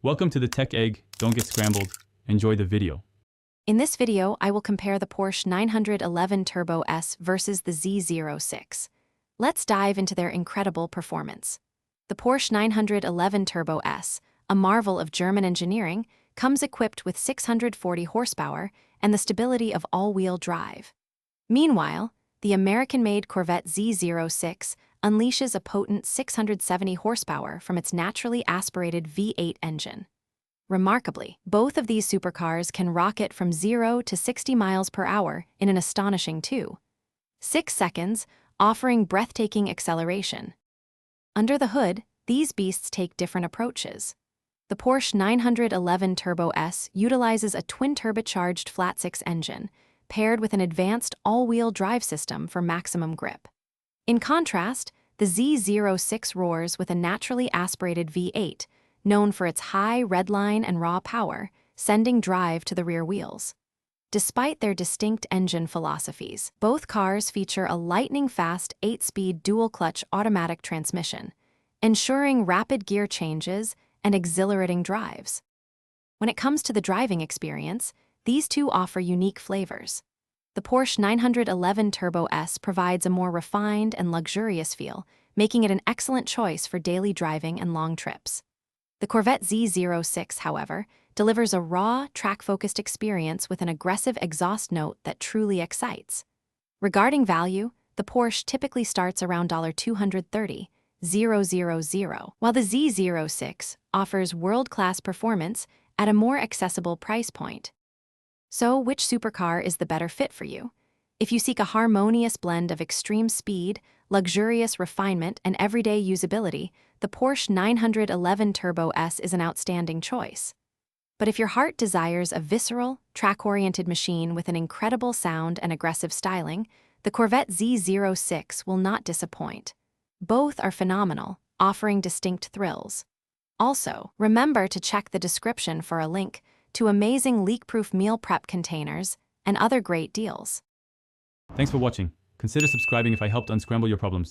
Welcome to the Tech Egg. Don't get scrambled. Enjoy the video. In this video, I will compare the Porsche 911 Turbo S versus the Z06. Let's dive into their incredible performance. The Porsche 911 Turbo S, a marvel of German engineering, comes equipped with 640 horsepower and the stability of all-wheel drive. Meanwhile, the American-made Corvette Z06 unleashes a potent 670 horsepower from its naturally aspirated V8 engine. Remarkably, both of these supercars can rocket from 0 to 60 miles per hour in an astonishing 2.6 seconds, offering breathtaking acceleration. Under the hood, these beasts take different approaches. The Porsche 911 Turbo S utilizes a twin-turbocharged flat-six engine, paired with an advanced all-wheel drive system for maximum grip. In contrast, the Z06 roars with a naturally aspirated V8, known for its high redline and raw power, sending drive to the rear wheels. Despite their distinct engine philosophies, both cars feature a lightning-fast 8-speed dual-clutch automatic transmission, ensuring rapid gear changes and exhilarating drives. When it comes to the driving experience, these two offer unique flavors. The Porsche 911 Turbo S provides a more refined and luxurious feel, making it an excellent choice for daily driving and long trips. The Corvette Z06, however, delivers a raw, track-focused experience with an aggressive exhaust note that truly excites. Regarding value, the Porsche typically starts around $230,000, while the Z06 offers world-class performance at a more accessible price point. So, which supercar is the better fit for you? If you seek a harmonious blend of extreme speed, luxurious refinement, and everyday usability, the Porsche 911 Turbo S is an outstanding choice. But if your heart desires a visceral, track-oriented machine with an incredible sound and aggressive styling, the Corvette Z06 will not disappoint. Both are phenomenal, offering distinct thrills. Also, remember to check the description for a link to amazing leak-proof meal prep containers and other great deals. Thanks for watching. Consider subscribing if I helped unscramble your problems.